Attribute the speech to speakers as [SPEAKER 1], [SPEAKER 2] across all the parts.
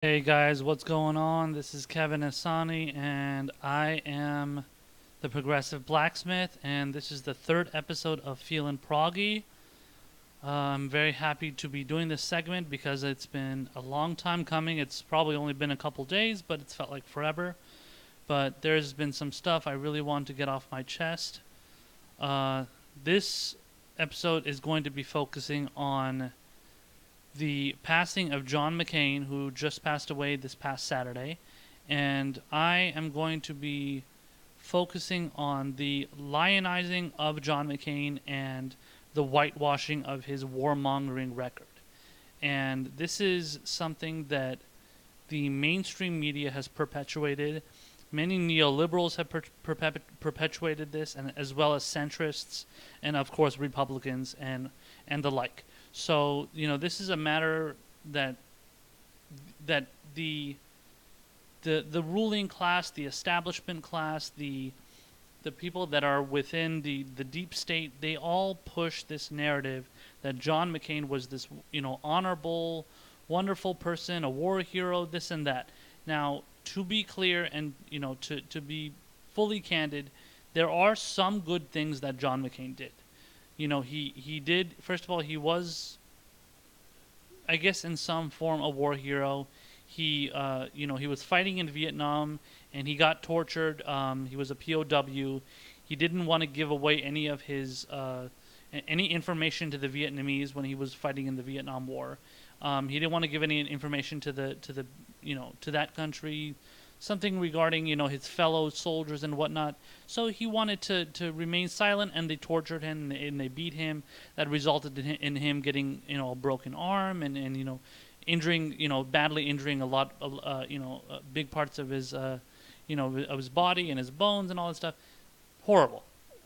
[SPEAKER 1] Hey guys, what's going on? This is Kevin Asani, and I am the Progressive Blacksmith, and this is the third episode of Feelin Proggy. I'm very happy to be doing this segment because it's been a long time coming. It's probably only been a couple days, but it's felt like forever. But there's been some stuff I really want to get off my chest. This episode is going to be focusing on the passing of John McCain, who just passed away this past Saturday, and I am going to be focusing on the lionizing of John McCain and the whitewashing of his warmongering record. And this is something that the mainstream media has perpetuated. Many neoliberals have perpetuated this, and as well as centrists, and of course Republicans and the like. So this is a matter that the ruling class, the establishment class, the people that are within the deep state, they all push this narrative that John McCain was this honorable, wonderful person, a war hero, this and that. Now, to be clear and to be fully candid, there are some good things that John McCain did. He did, first of all, he was, I guess, in some form a war hero. He was fighting in Vietnam and he got tortured. He was a POW. He didn't want to give away any of his any information to the Vietnamese when he was fighting in the Vietnam War. He didn't want to give any information to to that country, something regarding his fellow soldiers and whatnot. So he wanted to remain silent, and they tortured him and they beat him. That resulted in him getting a broken arm and injuring badly injuring a lot big parts of his of his body and his bones and all that stuff. Horrible.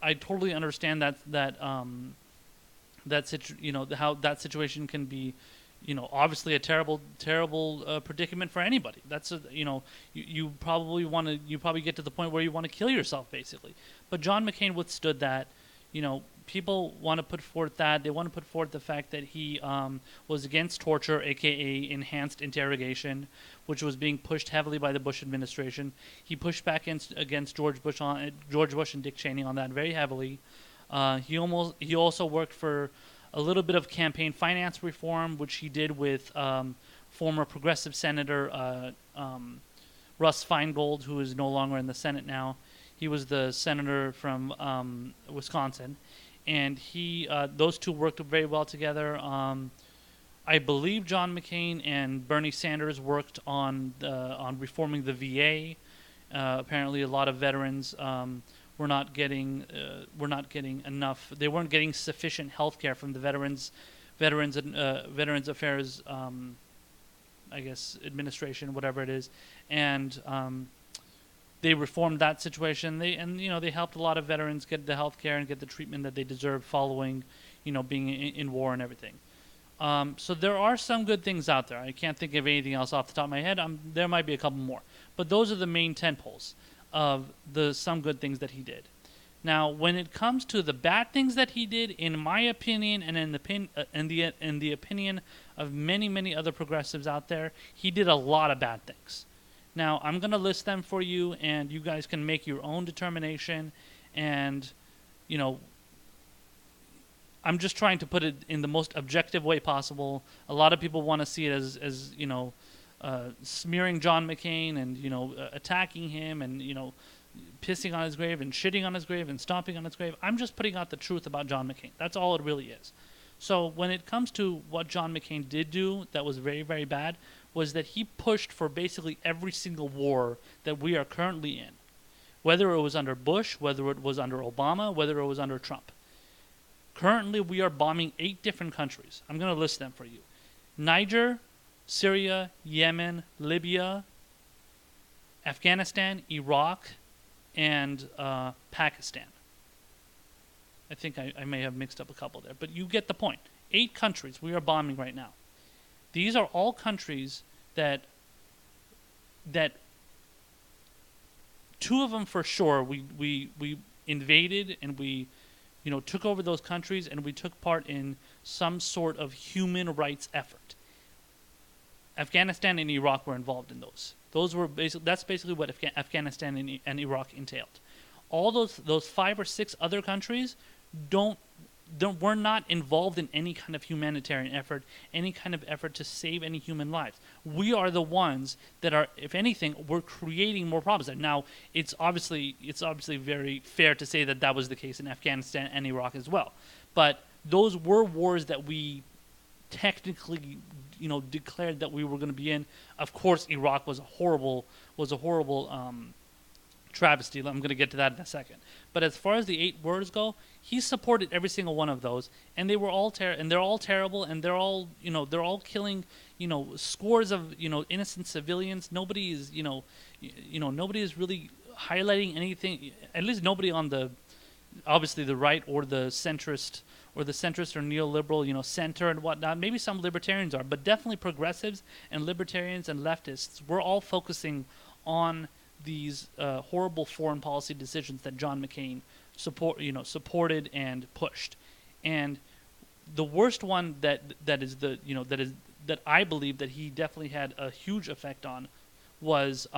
[SPEAKER 1] I totally understand how that situation can be obviously a terrible predicament for anybody. That's you probably get to the point where you want to kill yourself, basically. But John McCain withstood that. People want to put forth that. They want to put forth the fact that he was against torture, aka enhanced interrogation, which was being pushed heavily by the Bush administration. He pushed back against George Bush and Dick Cheney on that very heavily. He also worked for a little bit of campaign finance reform, which he did with former progressive senator Russ Feingold, who is no longer in the Senate now. He was the senator from Wisconsin, and those two worked very well together. I believe John McCain and Bernie Sanders worked on reforming the VA. Apparently, a lot of veterans were not getting enough. They weren't getting sufficient health care from the Veterans Affairs, I guess, administration, whatever it is, and they reformed that situation. They helped a lot of veterans get the health care and get the treatment that they deserve following, being in war and everything. So there are some good things out there. I can't think of anything else off the top of my head. There might be a couple more, but those are the main tentpoles of some good things that he did. Now, when it comes to the bad things that he did, in my opinion, and in the opinion of many other progressives out there, he did a lot of bad things. Now, I'm going to list them for you, and you guys can make your own determination. And, I'm just trying to put it in the most objective way possible. A lot of people want to see it as smearing John McCain and attacking him and pissing on his grave and shitting on his grave and stomping on his grave. I'm just putting out the truth about John McCain. That's all it really is. So when it comes to what John McCain did do that was very, very bad, was that he pushed for basically every single war that we are currently in, whether it was under Bush, whether it was under Obama, whether it was under Trump. Currently, we are bombing 8 different countries. I'm going to list them for you: Niger, Syria, Yemen, Libya, Afghanistan, Iraq, and Pakistan. I think I may have mixed up a couple there, but you get the point. 8 countries we are bombing right now. These are all countries that 2 of them for sure we invaded, and we took over those countries, and we took part in some sort of human rights effort. Afghanistan and Iraq were involved in those. That's basically what Afghanistan and Iraq entailed. All those 5 or 6 other countries were not involved in any kind of humanitarian effort, any kind of effort to save any human lives. We are the ones that are, if anything, we're creating more problems. And now, it's obviously very fair to say that that was the case in Afghanistan and Iraq as well. But those were wars that we technically, declared that we were going to be in. Of course, Iraq was a horrible travesty. I'm going to get to that in a second. But as far as the 8 wars go, he supported every single one of those, and they were all they're all terrible, and they're all killing scores of innocent civilians. Nobody is nobody is really highlighting anything. At least nobody on the obviously the right or the centrist or neoliberal center and whatnot. Maybe some libertarians are, but definitely progressives and libertarians and leftists. We're all focusing on these horrible foreign policy decisions that John McCain supported and pushed. And the worst one that I believe that he definitely had a huge effect on was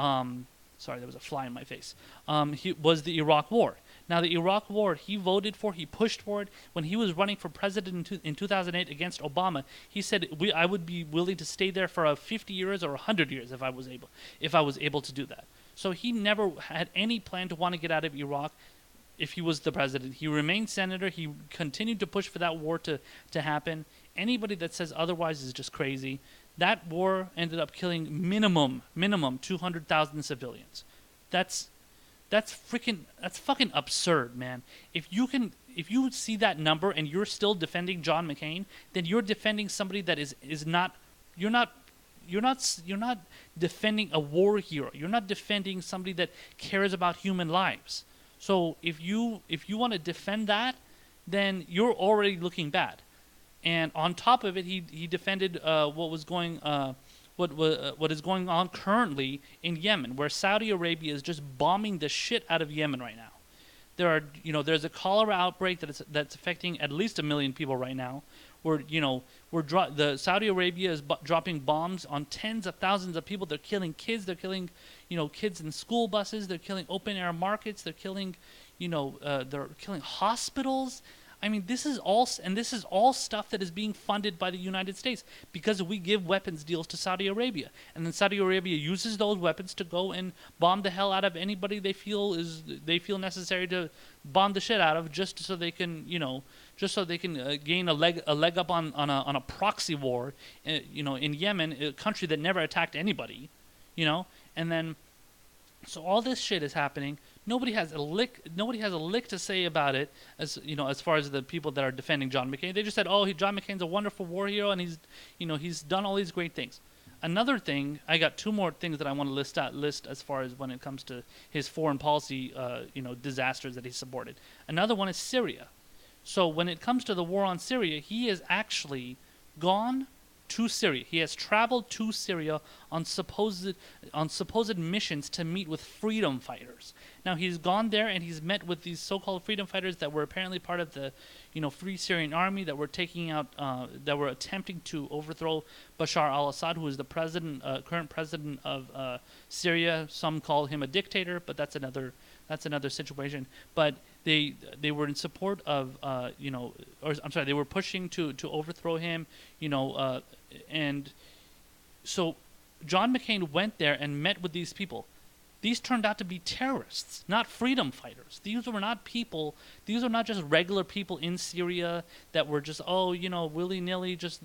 [SPEAKER 1] sorry, there was a fly in my face. Was the Iraq War. Now, the Iraq War, he pushed for it. When he was running for president in 2008 against Obama, he said, I would be willing to stay there for 50 years or 100 years if I was able to do that. So he never had any plan to want to get out of Iraq if he was the president. He remained senator. He continued to push for that war to happen. Anybody that says otherwise is just crazy. That war ended up killing minimum 200,000 civilians. That's fucking absurd, man. If you see that number and you're still defending John McCain, then you're defending somebody that you're not defending a war hero. You're not defending somebody that cares about human lives. So if you want to defend that, then you're already looking bad. And on top of it, he defended what is going on currently in Yemen, where Saudi Arabia is just bombing the shit out of Yemen right now. There's a cholera outbreak that's affecting at least 1 million people right now. The Saudi Arabia is dropping bombs on tens of thousands of people. They're killing kids. They're killing, kids in school buses. They're killing open air markets. They're killing, they're killing hospitals. I mean, this is all stuff that is being funded by the United States because we give weapons deals to Saudi Arabia, and then Saudi Arabia uses those weapons to go and bomb the hell out of anybody they feel necessary to bomb the shit out of, just so they can gain a leg up on a proxy war, in Yemen, a country that never attacked anybody, and then. So all this shit is happening. Nobody has a lick to say about it, as far as the people that are defending John McCain. They just said, "Oh, John McCain's a wonderful war hero, and he's done all these great things." Another thing, I got 2 more things that I want to list as far as when it comes to his foreign policy, disasters that he supported. Another one is Syria. So when it comes to the war on Syria, he has actually gone to Syria. He has traveled to Syria on supposed missions to meet with freedom fighters. Now, he's gone there and he's met with these so-called freedom fighters that were apparently part of the, Free Syrian Army that were that were attempting to overthrow Bashar al-Assad, who is the current president of Syria. Some call him a dictator, but that's another situation. But they were in support of they were pushing to overthrow him, and so John McCain went there and met with these people. These turned out to be terrorists, not freedom fighters. These were not people. These are not just regular people in Syria that were just willy-nilly, just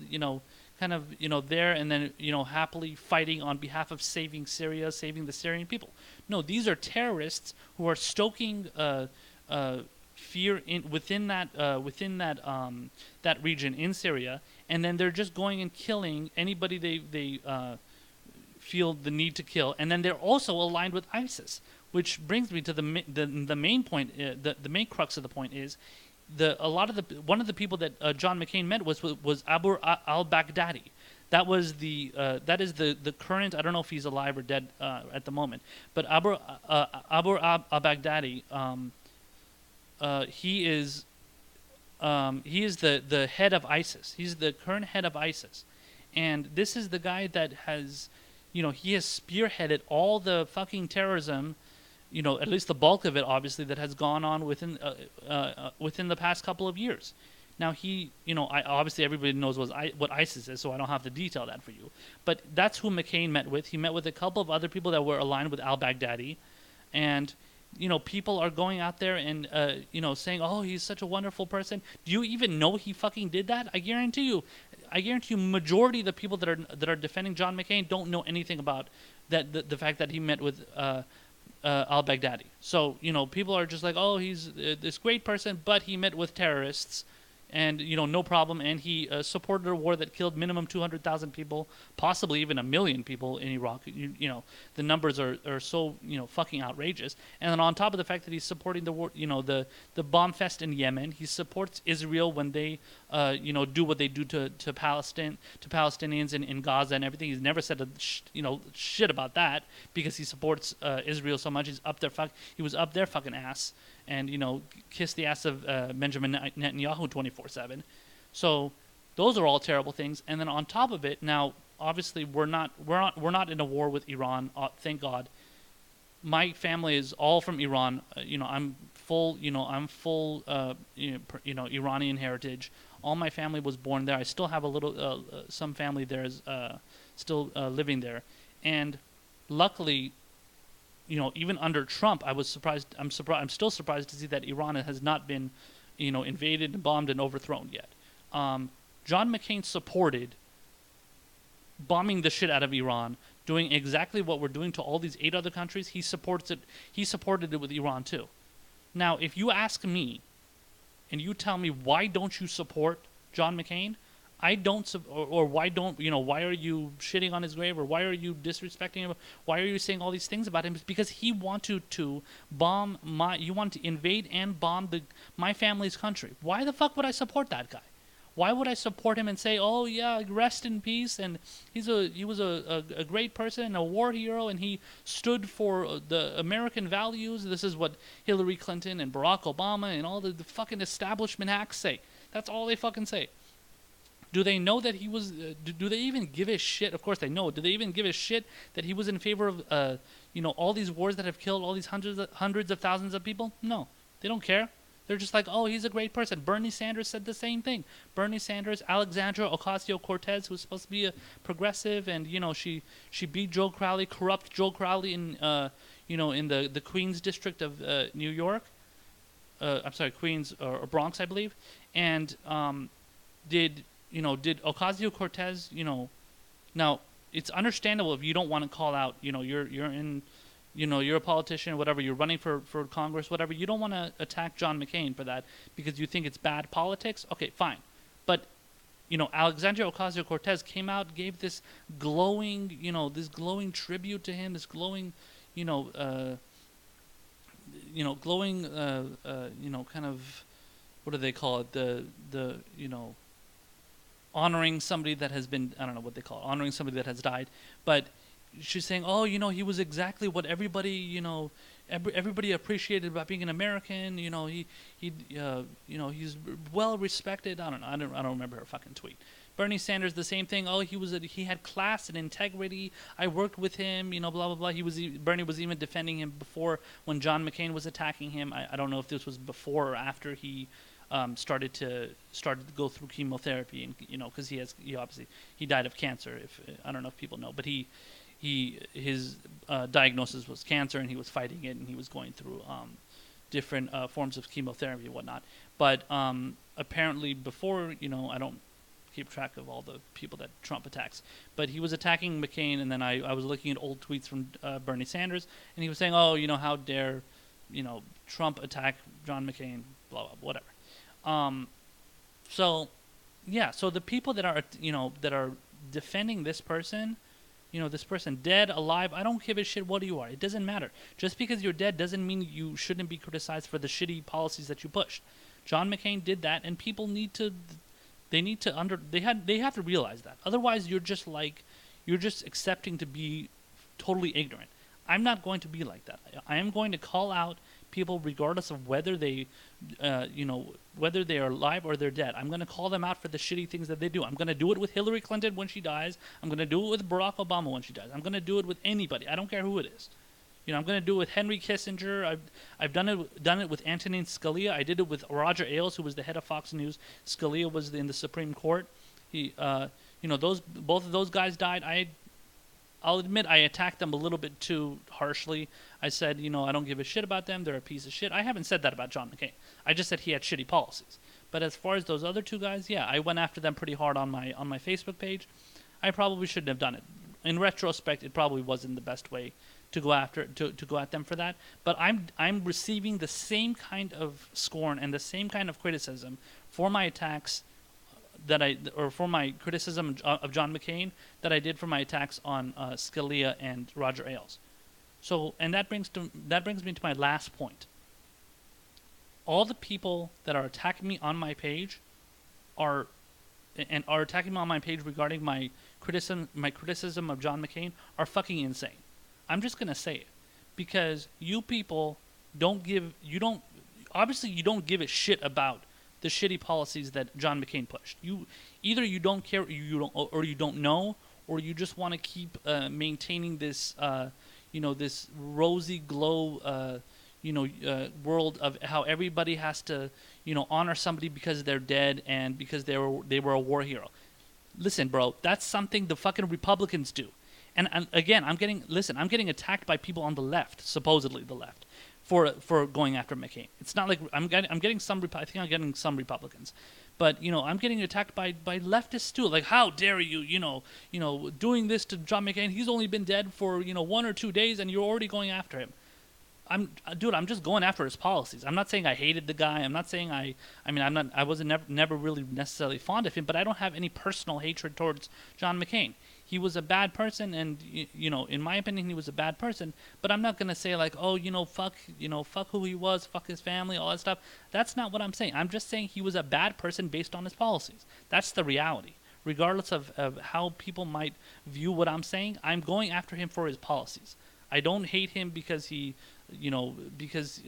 [SPEAKER 1] kind of there and then happily fighting on behalf of saving Syria, saving the Syrian people. No, these are terrorists who are stoking fear within that region in Syria, and then they're just going and killing anybody they feel the need to kill, and then they're also aligned with ISIS, which brings me to the main point. The main crux of the point is one of the people that John McCain met was Abu al-Baghdadi. That is the current. I don't know if he's alive or dead at the moment, but Abu al-Baghdadi. He is the head of ISIS. He's the current head of ISIS, And this is the guy that has, he has spearheaded all the fucking terrorism, at least the bulk of it, obviously, that has gone on within the past couple of years. Now obviously everybody knows what ISIS is, so I don't have to detail that for you. But that's who McCain met with. He met with a couple of other people that were aligned with al-Baghdadi, and people are going out there and saying, "Oh, he's such a wonderful person." Do you even know he fucking did that? I guarantee you, majority of the people that are defending John McCain don't know anything about that. The fact that he met with al-Baghdadi. So people are just like, "Oh, he's this great person, but he met with terrorists." And no problem. And he supported a war that killed minimum 200,000 people, possibly even 1 million people in Iraq. The numbers are so fucking outrageous. And then on top of the fact that he's supporting the war, the bomb fest in Yemen, he supports Israel when they do what they do to Palestine, to Palestinians in Gaza and everything. He's never said shit about that because he supports Israel so much. He was up their fucking ass. And kiss the ass of Benjamin Netanyahu 24/7. So those are all terrible things. And then on top of it, now obviously we're not in a war with Iran. Thank God. My family is all from Iran. I'm full Iranian heritage. All my family was born there. I still have a little some family there is still living there, and luckily. Even under Trump, I was surprised. I'm still surprised to see that Iran has not been, invaded and bombed and overthrown yet. John McCain supported bombing the shit out of Iran, doing exactly what we're doing to all these 8 other countries. He supports it. He supported it with Iran too. Now, if you ask me, and you tell me why don't you support John McCain, I don't, or why don't, why are you shitting on his grave, or why are you disrespecting him, why are you saying all these things about him? It's because he wanted to bomb you want to invade and bomb my family's country. Why the fuck would I support that guy? Why would I support him and say, oh yeah, rest in peace, and he was a great person and a war hero, and he stood for the American values. This is what Hillary Clinton and Barack Obama and all the fucking establishment hacks say. That's all they fucking say. Do they know that he was? Do they even give a shit? Of course they know. Do they even give a shit that he was in favor of, all these wars that have killed all these hundreds of thousands of people? No, they don't care. They're just like, oh, he's a great person. Bernie Sanders said the same thing. Bernie Sanders, Alexandra Ocasio-Cortez, who's supposed to be a progressive, and she beat Joe Crowley, corrupt Joe Crowley in in the Queens district of New York. I'm sorry, Queens or Bronx, I believe, and did Ocasio-Cortez, now it's understandable if you don't want to call out, you're a politician, whatever, you're running for Congress, whatever, you don't want to attack John McCain for that because you think it's bad politics. Okay, fine. But, Alexandria Ocasio-Cortez came out, gave this glowing tribute to him, this glowing, glowing, kind of, what do they call it? Honoring somebody that has been, I don't know what they call it, honoring somebody that has died. But she's saying, oh, he was exactly what everybody, everybody appreciated about being an American. He's well respected. I don't know. I don't remember her fucking tweet. Bernie Sanders, the same thing. Oh, he had class and integrity. I worked with him. Blah blah blah. Bernie was even defending him before when John McCain was attacking him. I don't know if this was before or after he started to go through chemotherapy, and because he died of cancer. I don't know if people know, but his diagnosis was cancer, and he was fighting it, and he was going through different forms of chemotherapy and whatnot. But apparently before, I don't keep track of all the people that Trump attacks, but he was attacking McCain, and then I was looking at old tweets from Bernie Sanders, and he was saying, oh, how dare Trump attack John McCain, blah blah, whatever. So the people that are defending this person, this person dead, alive, I don't give a shit what you are. It doesn't matter. Just because you're dead doesn't mean you shouldn't be criticized for the shitty policies that you pushed. John McCain did that, and people they have to realize that. Otherwise, you're just accepting to be totally ignorant. I'm not going to be like that. I am going to call out people regardless of whether they, whether they are alive or they're dead. I'm going to call them out for the shitty things that they do. I'm going to do it with Hillary Clinton when she dies. I'm going to do it with Barack Obama when she dies. I'm going to do it with anybody. I don't care who it is. I'm going to do it with Henry Kissinger. I've done it with Antonin Scalia. I did it with Roger Ailes, who was the head of Fox News. Scalia was in the Supreme Court. He, both of those guys died. I'll admit I attacked them a little bit too harshly. I said, I don't give a shit about them. They're a piece of shit. I haven't said that about John McCain. I just said he had shitty policies. But as far as those other two guys, yeah, I went after them pretty hard on my Facebook page. I probably shouldn't have done it. In retrospect, it probably wasn't the best way to go after to go at them for that. But I'm receiving the same kind of scorn and the same kind of criticism for my attacks for my criticism of John McCain that I did for my attacks on Scalia and Roger Ailes. So, and that brings me to my last point. All the people that are attacking me on my page are attacking me on my page regarding my criticism of John McCain are fucking insane. I'm just gonna say it, because you people obviously you don't give a shit about the shitty policies that John McCain pushed. Either you don't care, or you don't know, or you just want to keep maintaining this, this rosy glow, world of how everybody has to, honor somebody because they're dead and because they were a war hero. Listen, bro, that's something the fucking Republicans do. And again, I'm getting attacked by people on the left, supposedly the left, for going after McCain. It's not like I'm getting some. I think I'm getting some Republicans, but I'm getting attacked by leftists too. Like, how dare you, doing this to John McCain? He's only been dead for 1 or 2 days, and you're already going after him. I'm just going after his policies. I'm not saying I hated the guy. I'm not saying I wasn't never really necessarily fond of him, but I don't have any personal hatred towards John McCain. He was a bad person, and in my opinion, he was a bad person. But I'm not gonna say like, oh, fuck who he was, fuck his family, all that stuff. That's not what I'm saying. I'm just saying he was a bad person based on his policies. That's the reality. Regardless of how people might view what I'm saying, I'm going after him for his policies. I don't hate him because he, because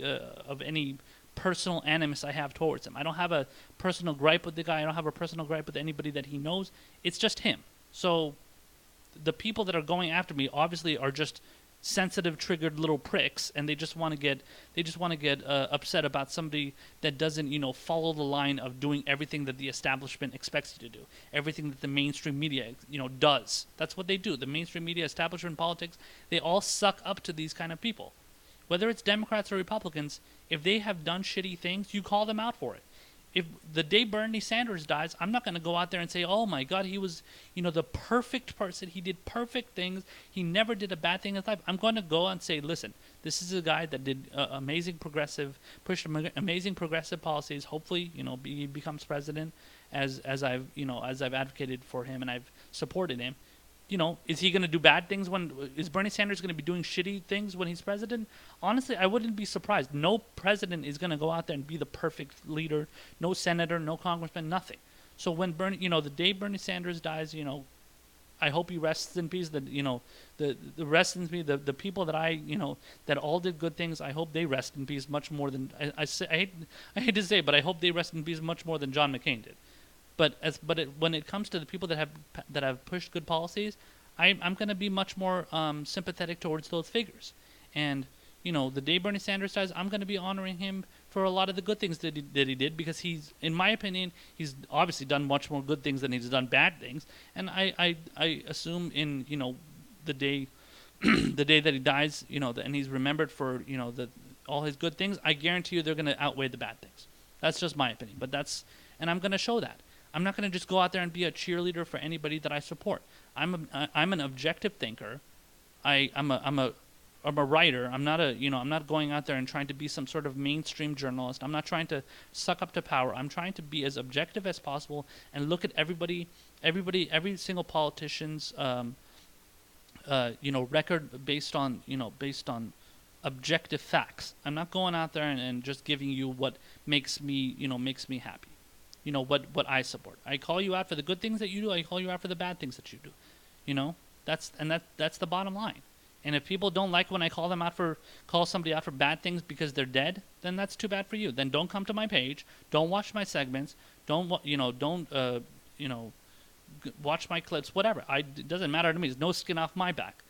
[SPEAKER 1] of any personal animus I have towards him. I don't have a personal gripe with the guy. I don't have a personal gripe with anybody that he knows. It's just him. So the people that are going after me obviously are just sensitive, triggered little pricks, and they just want to get upset about somebody that doesn't follow the line of doing everything that the establishment expects you to do, everything that the mainstream media does. That's what they do. The mainstream media, establishment, politics, they all suck up to these kind of people. Whether it's Democrats or Republicans, if they have done shitty things, you call them out for it. If the day Bernie Sanders dies, I'm not going to go out there and say, oh my God, he was, the perfect person. He did perfect things. He never did a bad thing in his life. I'm going to go and say, listen, this is a guy that did pushed amazing progressive policies. Hopefully, he becomes president as I've advocated for him and I've supported him. Is he going to do bad things is Bernie Sanders going to be doing shitty things when he's president? Honestly, I wouldn't be surprised. No president is going to go out there and be the perfect leader. No senator, no congressman, nothing. So when the day Bernie Sanders dies, I hope he rests in peace. That the rest in peace. The people that that all did good things. I hope they rest in peace much more than I hate to say, but I hope they rest in peace much more than John McCain did. When it comes to the people that have pushed good policies, I'm going to be much more sympathetic towards those figures. And the day Bernie Sanders dies, I'm going to be honoring him for a lot of the good things that he did, because he's, in my opinion, he's obviously done much more good things than he's done bad things. And I assume in the day the day that he dies, and he's remembered for all his good things, I guarantee you they're going to outweigh the bad things. That's just my opinion, and I'm going to show that. I'm not going to just go out there and be a cheerleader for anybody that I support. I'm an objective thinker. I'm a writer. I'm not going out there and trying to be some sort of mainstream journalist. I'm not trying to suck up to power. I'm trying to be as objective as possible and look at every single politician's record based on objective facts. I'm not going out there and just giving you what makes me happy. What I support. I call you out for the good things that you do. I call you out for the bad things that you do. That's the bottom line. And if people don't like when I call somebody out for bad things because they're dead, then that's too bad for you. Then don't come to my page. Don't watch my segments. Don't watch my clips. Whatever. It doesn't matter to me. There's no skin off my back.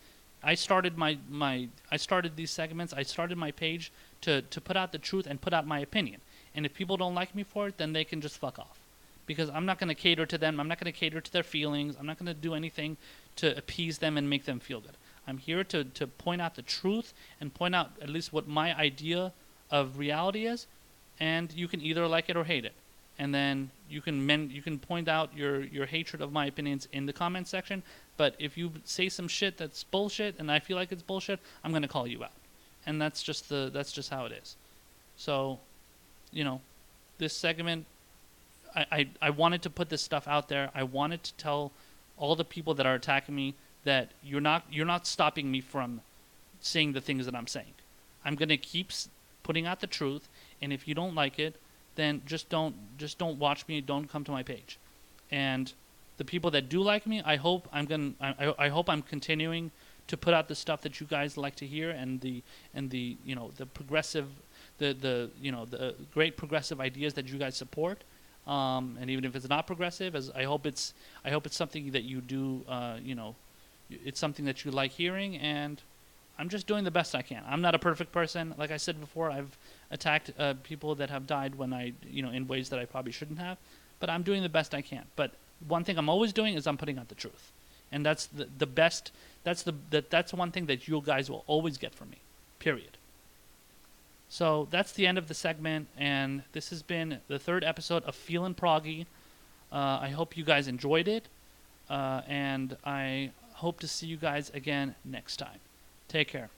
[SPEAKER 1] I started I started these segments. I started my page to put out the truth and put out my opinion. And if people don't like me for it, then they can just fuck off. Because I'm not going to cater to them. I'm not going to cater to their feelings. I'm not going to do anything to appease them and make them feel good. I'm here to point out the truth and point out at least what my idea of reality is, and you can either like it or hate it. And then you can point out your hatred of my opinions in the comment section. But if you say some shit that's bullshit and I feel like it's bullshit, I'm going to call you out. And that's just how it is. So, this segment, I wanted to put this stuff out there. I wanted to tell all the people that are attacking me that you're not stopping me from saying the things that I'm saying. I'm gonna keep putting out the truth, and if you don't like it, then just don't watch me. Don't come to my page. And the people that do like me, I hope I'm continuing to put out the stuff that you guys like to hear, and the progressive, the great progressive ideas that you guys support. And even if it's not progressive, I hope it's something that you do. It's something that you like hearing, and I'm just doing the best I can. I'm not a perfect person. Like I said before, I've attacked people that have died when in ways that I probably shouldn't have, but I'm doing the best I can. But one thing I'm always doing is I'm putting out the truth, and that's the best. That's one thing that you guys will always get from me. Period. So that's the end of the segment, and this has been the 3rd episode of Feelin Proggy. I hope you guys enjoyed it, and I hope to see you guys again next time. Take care.